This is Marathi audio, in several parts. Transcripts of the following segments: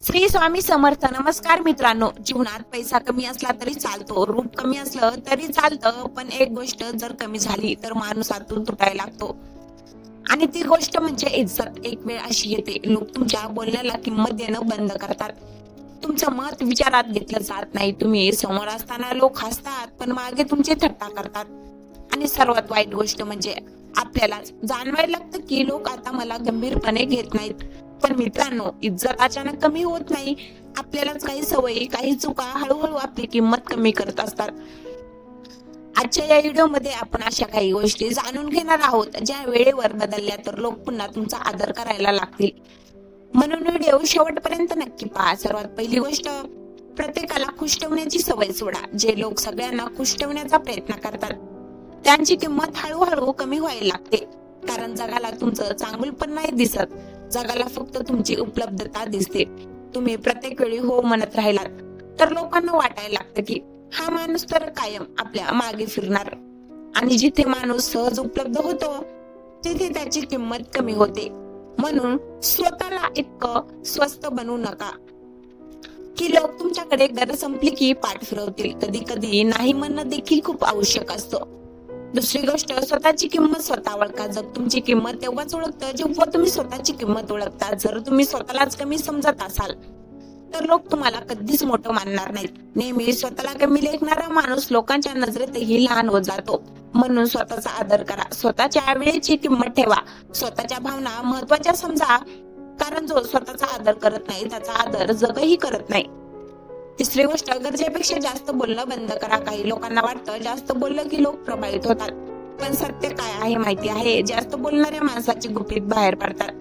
श्री स्वामी समर्थ. नमस्कार मित्रांनो. जीवनात पैसा कमी असला तरी चालतो, रूप कमी असलं तरी चालतं, पण एक गोष्ट जर कमी झाली तर माणूस आतून तुटायला लागतो. आणि ती गोष्ट म्हणजे इज्जत. एक वेळ अशी येते, लोक तुमच्या बोलण्याला किंमत देणं बंद करतात. तुमचं मत विचारात घेतलं जात नाही. तुम्ही समोर असताना लोक हसतात, पण मागे तुमची थट्टा करतात. आणि सर्वात वाईट गोष्ट म्हणजे आपल्याला जाणवायला लागतं की लोक आता मला गंभीरपणे घेत नाहीत. पण मित्रांनो, इज्जत अचानक कमी होत नाही. आपल्यालाच काही सवयी, काही चुका हळूहळू आपली किंमत कमी करत असतात. आजच्या या व्हिडिओमध्ये आपण अशा काही गोष्टी जाणून घेणार आहोत, ज्या वेळेवर बदलल्या तर लोक पुन्हा तुमचा आदर करायला लागतील. म्हणून व्हिडिओ शेवटपर्यंत नक्की पहा. सर्वात पहिली गोष्ट, प्रत्येकाला खुश ठेवण्याची सवय सोडा. जे लोक सगळ्यांना खुश ठेवण्याचा प्रयत्न करतात, त्यांची किंमत हळूहळू कमी व्हायला लागते. कारण जगाला तुमचं चांगुलपण नाही दिसत, जगाला फक्त तुमची उपलब्धता दिसते. तुम्ही प्रत्येक वेळी हो म्हणत राहिलात तर लोकांना वाटायला लागतं की हा माणूस तर कायम आपल्या मागे फिरणार. आणि जिथे माणूस सहज उपलब्ध होतो तिथे त्याची किंमत कमी होते. म्हणून स्वतःला इतकं स्वस्त बनवू नका की लोक तुमच्याकडे गरज संपली की पाठ फिरवतील. कधी कधी नाही म्हणणं देखील खूप आवश्यक असतं. दुसरी गोष्ट, स्वतःची किंमत स्वतः ओळखा. जग तुमची किंमत तेव्हाच ओळखतं जेव्हा तुम्ही स्वतःची किंमत ओळखता. जर तुम्ही स्वतःलाच कमी समजत असाल तर लोक तुम्हाला कधीच मोठं मानणार नाहीत. नेहमी स्वतःला कमी लेखणारा माणूस लोकांच्या नजरेतही लहान होत जातो. म्हणून स्वतःचा आदर करा, स्वतःच्या वेळेची किंमत ठेवा, स्वतःच्या भावना महत्वाच्या समजा. कारण जो स्वतःचा आदर करत नाही त्याचा आदर जगही करत नाही. तिसरी गोष्ट, गरजेपेक्षा जास्त बोलणं बंद करा. काही लोकांना वाटतं जास्त बोललं की लोक प्रभावित होतात, पण सत्य काय आहे माहिती आहे? जास्त बोलणाऱ्या माणसाची गुपित बाहेर पडतात,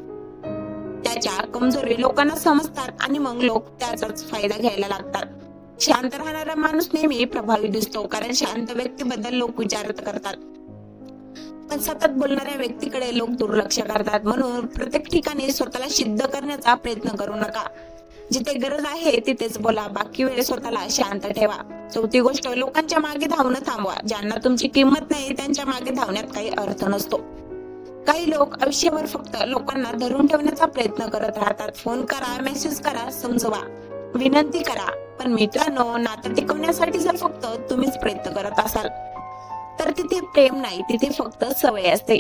त्याच्या कमजोरी लोकांना समजतात आणि मग लोक त्याचाच फायदा घ्यायला लागतात. शांत राहणारा माणूस नेहमी प्रभावी दिसतो, कारण शांत व्यक्तीबद्दल लोक विचारत करतात, पण सतत बोलणाऱ्या व्यक्तीकडे लोक दुर्लक्ष करतात. म्हणून प्रत्येक ठिकाणी स्वतःला सिद्ध करण्याचा प्रयत्न करू नका. जिथे गरज आहे तिथेच बोला, बाकी वेळ स्वतःला शांत ठेवा. चौथी गोष्ट, लोकांच्या मागे धावणं थांबवा. ज्यांना तुमची किंमत नाही त्यांच्या मागे धावण्यात काही अर्थ नसतो. काही लोक आयुष्यभर फक्त लोकांना धरून ठेवण्याचा प्रयत्न करत राहतात. फोन करा, मेसेज करा, समजवा, विनंती करा, पण मित्रांनो, नातं टिकवण्यासाठी जर फक्त तुम्हीच प्रयत्न करत असाल तर तिथे प्रेम नाही, तिथे फक्त सवय असते.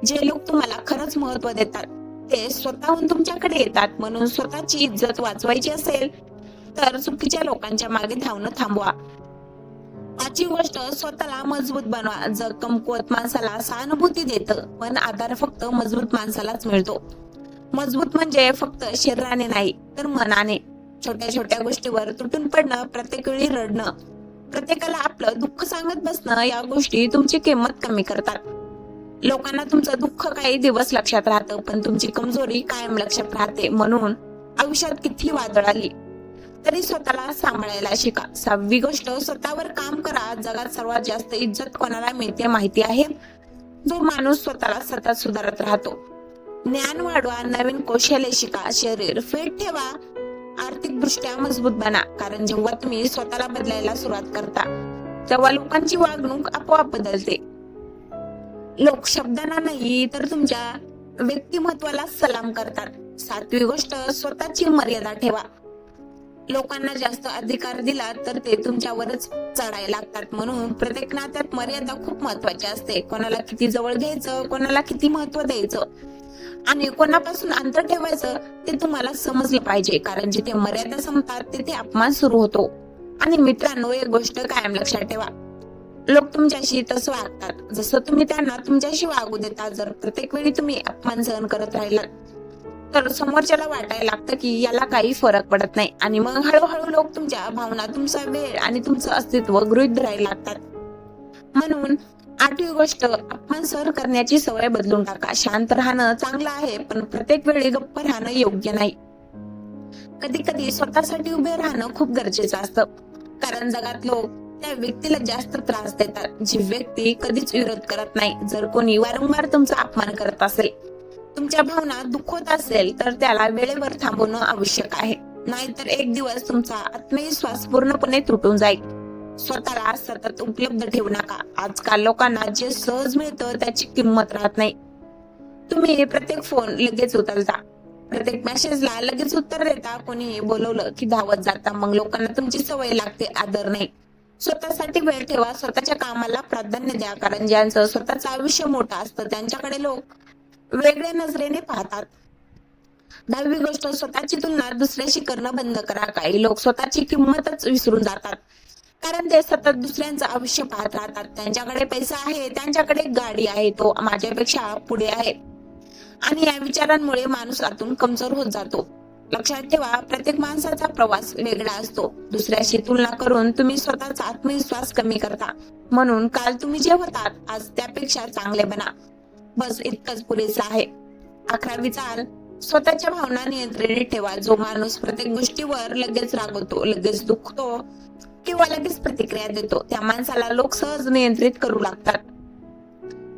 जे लोक तुम्हाला खरंच महत्व देतात ते स्वतःहून तुमच्याकडे येतात. म्हणून स्वतःची इज्जत वाचवायची असेल तर चुकीच्या लोकांच्या मागे धावणं थांबवा. पाचवी गोष्ट, स्वतःला मजबूत बनवा. जग कमकुवत माणसाला सहानुभूती देतं, पण आधार फक्त मजबूत माणसालाच मिळतो. मजबूत म्हणजे फक्त शरीराने नाही तर मनाने. छोट्या छोट्या गोष्टीवर तुटून पडणं, प्रत्येक वेळी रडणं, प्रत्येकाला आपलं दुःख सांगत बसणं, या गोष्टी तुमची किंमत कमी करतात. लोकांना तुमचं दुःख काही दिवस लक्षात राहतं, पण तुमची कमजोरी कायम लक्षात राहते. म्हणून आयुष्यात किती वादळ आली तरी स्वतःला सांभाळायला शिका. सहावी गोष्ट, स्वतःवर काम करा. जगात सर्वात जास्त इज्जत कोणाला मिळते माहिती आहे? जो माणूस स्वतःला सतत सुधारत राहतो. ज्ञान वाढवा, नवीन कौशल्य शिका, शरीर फिट ठेवा, आर्थिक दृष्ट्या मजबूत बना. कारण जेव्हा तुम्ही स्वतःला बदलायला सुरुवात करता तेव्हा लोकांची वागणूक आपोआप बदलते. लोक शब्दांना नाही तर तुमच्या व्यक्तिमत्वाला सलाम करतात. सातवी गोष्ट, स्वतःची मर्यादा ठेवा. लोकांना जास्त अधिकार दिला तर ते तुमच्यावरच चढायला लागतात. म्हणून प्रत्येक नात्यात मर्यादा खूप महत्वाची असते. कोणाला किती जवळ घ्यायचं, कोणाला किती महत्व द्यायचं आणि कोणापासून अंतर ठेवायचं ते तुम्हाला समजलं पाहिजे. कारण जिथे मर्यादा संपतात तिथे अपमान सुरू होतो. आणि मित्रांनो, एक गोष्ट कायम लक्षात ठेवा, लोक तुमच्याशी तसं वागतात जसं तुम्ही त्यांना तुमच्याशी वागू देता. जर प्रत्येक वेळी तुम्ही अपमान सहन करत राहिलात तर समोरच्याला वाटायला लागतं की याला काही फरक पडत नाही, आणि मग हळूहळू लोक तुमच्या भावना, तुमचा वेळ आणि तुमचं अस्तित्व गृहीत धरायला लागतात. म्हणून आठवी गोष्ट, अपमान सहन करण्याची सवय बदलून टाका. शांत राहणं चांगलं आहे, पण प्रत्येक वेळी गप्प राहणं योग्य नाही. कधी कधी स्वतःसाठी उभे राहणं खूप गरजेचं असतं, कारण जगात लोक त्या व्यक्तीला जास्त त्रास देतात जी व्यक्ती कधीच विरोध करत नाही. जर कोणी वारंवार तुमचा अपमान करत असेल, तुमच्या भावना दुखवत असेल तर त्याला वेळेवर थांबवणं आवश्यक आहे. नाहीतर एक दिवस तुमचा आत्मविश्वास पूर्णपणे तुटून जाईल. स्वतःला सतत उपलब्ध ठेवू नका. आजकाल लोकांना जे सहज मिळतं त्याची किंमत राहत नाही. तुम्ही प्रत्येक फोन लगेच उचलता, प्रत्येक मेसेजला लगेच उत्तर देता, कोणीही बोलवलं की धावत जाता. मग लोकांना तुमची सवय लागते, आदर नाही. स्वतःसाठी वेळ ठेवा, स्वतःच्या कामाला प्राधान्य द्या, कारण ज्यांचं स्वतःचं आयुष्य मोठं असतं त्यांच्याकडे लोक वेगळ्या नजरेने पाहतात. 10वी गोष्ट, स्वतःची तुलना दुसऱ्याशी करणं बंद करा. काही लोक स्वतःची किंमतच विसरून जातात, कारण ते सतत दुसऱ्यांचं आयुष्य पाहत राहतात. त्यांच्याकडे पैसा आहे, त्यांच्याकडे गाडी आहे, तो माझ्यापेक्षा पुढे आहे, आणि या विचारांमुळे माणूस आतून कमजोर होत जातो. लक्षात ठेवा, प्रत्येक माणसाचा प्रवास वेगळा असतो. दुसऱ्याशी तुलना करून तुम्ही स्वतःचा आत्मविश्वास कमी करता. म्हणून काल तुम्ही जे होतात, आज त्यापेक्षा चांगले बना. बस इतकंच पुरेसं आहे. 11वी चाल, स्वतःच्या भावना नियंत्रणात ठेवा. जो माणूस प्रत्येक गोष्टीवर लगेच रागवतो, लगेच दुखतो किंवा लगेच प्रतिक्रिया देतो, त्या माणसाला लोक सहज नियंत्रित करू लागतात,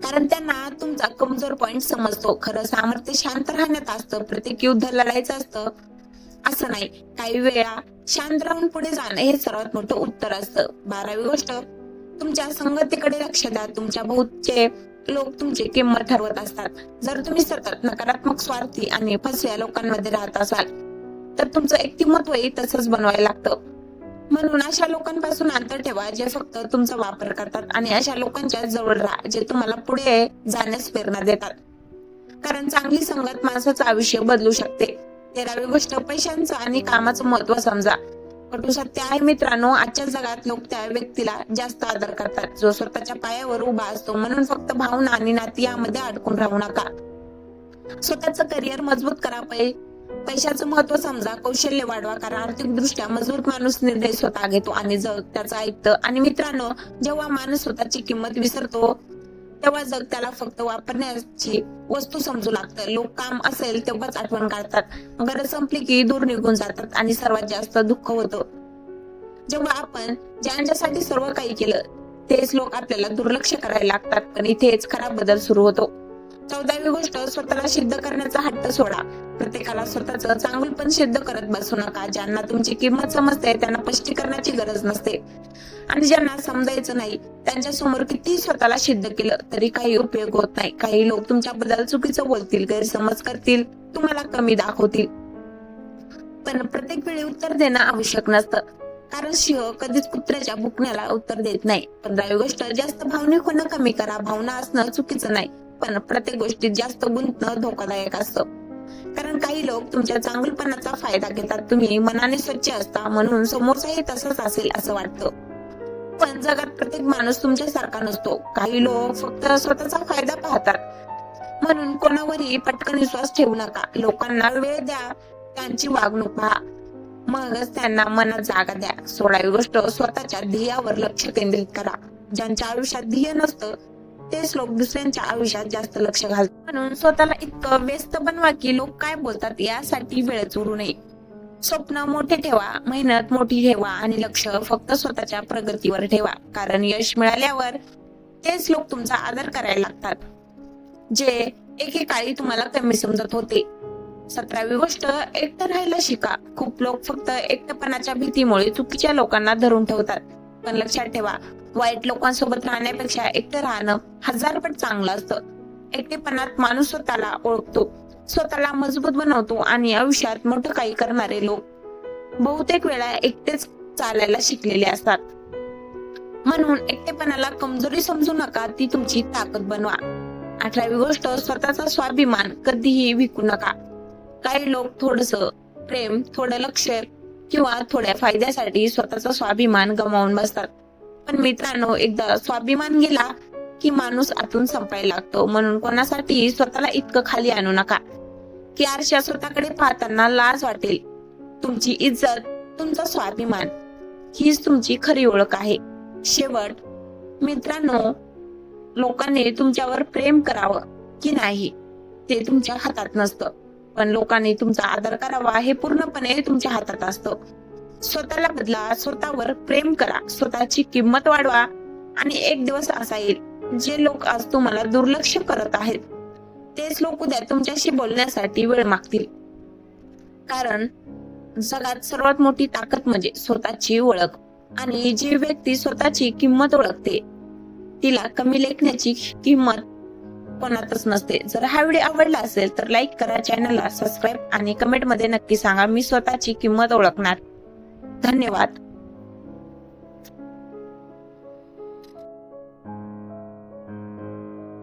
कारण त्यांना तुमचा कमजोर पॉइंट समजतो. खरं सामर्थ्य शांत राहण्यात असतं, प्रत्येक युद्ध लढायचं असतं असं नाही. काही वेळा शांत राहून पुढे जाणं हे सर्वात मोठं उत्तर असतं. 12वी गोष्ट, तुमच्या संगतीकडे लक्ष द्या. तुमच्या भोवतीचे लोक तुमची किंमत ठरवत असतात. जर तुम्ही सतत नकारात्मक, स्वार्थी आणि फसव्या लोकांमध्ये राहत असाल तर तुमचं व्यक्तिमत्वही तसंच बनवायला लागतं. म्हणून अशा लोकांपासून अंतर ठेवा, जे फक्त तुमचा वापर करतात, आणि अशा लोकांच्या जवळ राहा जे तुम्हाला पुढे जाण्यास प्रेरणा देतात, कारण चांगली संगत माणसाचं आयुष्य बदलू शकते. 13वी गोष्ट, पैशांचं आणि कामाचं महत्व समजा. कटू सत्य आहे मित्रांनो, आजच्या जगात लोक त्या व्यक्तीला जास्त आदर करतात जो स्वतःच्या पायावर उभा असतो. म्हणून फक्त भावना आणि नाती यामध्ये अडकून राहू नका. स्वतःचं करिअर मजबूत करा. पैशाचं महत्व समजा, कौशल्य वाढवा, कारण आर्थिक दृष्ट्या मजबूत माणूस निर्णय स्वतः घेतो आणि जग त्याचं ऐकतं. आणि मित्रांनो, जेव्हा माणूस स्वतःची किंमत विसरतो तेव्हा जग त्याला फक्त वापरण्याची वस्तू समजू लागतं. लोक काम असेल तेव्हाच आठवण काढतात, गरज संपली की दूर निघून जातात, आणि सर्वात जास्त दुःख होतं जेव्हा आपण ज्यांच्यासाठी सर्व काही केलं तेच लोक आपल्याला दुर्लक्ष करायला लागतात. पण इथेच खरा बदल सुरू होतो. 14वी गोष्ट, स्वतःला सिद्ध करण्याचा हट्ट सोडा. प्रत्येकाला स्वतःचं चांगुलपण सिद्ध करत बसू नका. ज्यांना तुमची किंमत समजते त्यांना स्पष्टीकरणाची गरज नसते, आणि ज्यांना समजायचं नाही त्यांच्या समोर किती स्वतःला सिद्ध केलं तरी काही उपयोग होत नाही. काही लोक तुमच्याबद्दल चुकीचं बोलतील, गैरसमज करतील, तुम्हाला कमी दाखवतील, पण प्रत्येक वेळी उत्तर देणं आवश्यक नसतं, कारण सिंह कधीच कुत्र्याच्या बुकण्याला उत्तर देत नाही. 15वी गोष्ट, जास्त भावनिक होणं कमी करा. भावना असणं चुकीचं नाही, पण प्रत्येक गोष्टीत जास्त गुंतणं धोकादायक असतं, कारण काही लोक तुमच्या चांगुलपणाचा फायदा घेतात. तुम्ही मनाने स्वच्छ असता म्हणून समोरचाही तसंच असेल असं वाटतं, पण जगात प्रत्येक माणूस तुमच्यासारखा नसतो. काही लोक फक्त स्वतःचा फायदा पाहतात, म्हणून कोणावरही पटकन विश्वास ठेवू नका. लोकांना वेळ द्या, त्यांची वागणूक पहा, मगच त्यांना मनात जागा द्या. 16वी गोष्ट, स्वतःच्या ध्येयावर लक्ष केंद्रित करा. ज्यांच्या आयुष्यात ध्येय नसतं तेच लोक दुसऱ्यांच्या आयुष्यात जास्त लक्ष घालतात. म्हणून स्वतःला इतकं व्यस्त बनवा की लोक काय बोलतात यासाठी वेळच उरू नये. स्वप्न मोठे ठेवा, मेहनत मोठी ठेवा, आणि लक्ष फक्त स्वतःच्या प्रगतीवर ठेवा, कारण यश मिळाल्यावर तेच लोक तुमचा आदर करायला लागतात, जे एकेकाळी तुम्हाला कमी समजत होते. 17वी गोष्ट, एकटं राहायला शिका. खूप लोक फक्त एकटेपणाच्या भीतीमुळे चुकीच्या लोकांना धरून ठेवतात, पण लक्षात ठेवा, वाईट लोकांसोबत राहण्यापेक्षा एकटं राहणं 1000 पट चांगलं असतं. एकटेपणात माणूस स्वतःला ओळखतो, स्वतःला मजबूत बनवतो, आणि आयुष्यात मोठं काही करणारे लोक बहुतेक वेळा एकटेच चालायला शिकलेले असतात. म्हणून एकटेपणाला कमजोरी समजू नका, ती तुमची ताकद बनवा. 18वी गोष्ट, स्वतःचा स्वाभिमान कधीही विकू नका. काही लोक थोडंसं प्रेम, थोडं लक्ष किंवा थोड्या फायद्यासाठी स्वतःचा स्वाभिमान गमावून बसतात. पण मित्रांनो, एकदा स्वाभिमान गेला की माणूस आतून संपायला लागतो. म्हणून कोणासाठी स्वतःला इतकं खाली आणू नका की आरशात स्वतःकडे पाहताना लाज वाटेल. तुमची इज्जत, तुमचा स्वाभिमान हीच तुमची खरी ओळख आहे. शेवट मित्रांनो, लोकांनी तुमच्यावर प्रेम करावं की नाही ते तुमच्या हातात नसतं, पण लोकांनी तुमचा आदर करावा हे पूर्णपणे तुमच्या हातात असतं. स्वतःला बदला, स्वतःवर प्रेम करा, स्वतःची किंमत वाढवा, आणि एक दिवस असा येईल जे लोक आज तुम्हाला दुर्लक्ष करत आहेत तेच लोक उद्या तुमच्याशी बोलण्यासाठी वेळ मागतील. कारण जगात सर्वात मोठी ताकद म्हणजे स्वतःची ओळख, आणि जी व्यक्ती स्वतःची किंमत ओळखते तिला कमी लेखण्याची किंमत कोणातच नसते. जर हा व्हिडिओ आवडला असेल तर लाईक करा, चॅनलला सबस्क्राईब आणि कमेंट मध्ये नक्की सांगा. मी स्वतःची किंमत ओळखणार. धन्यवाद.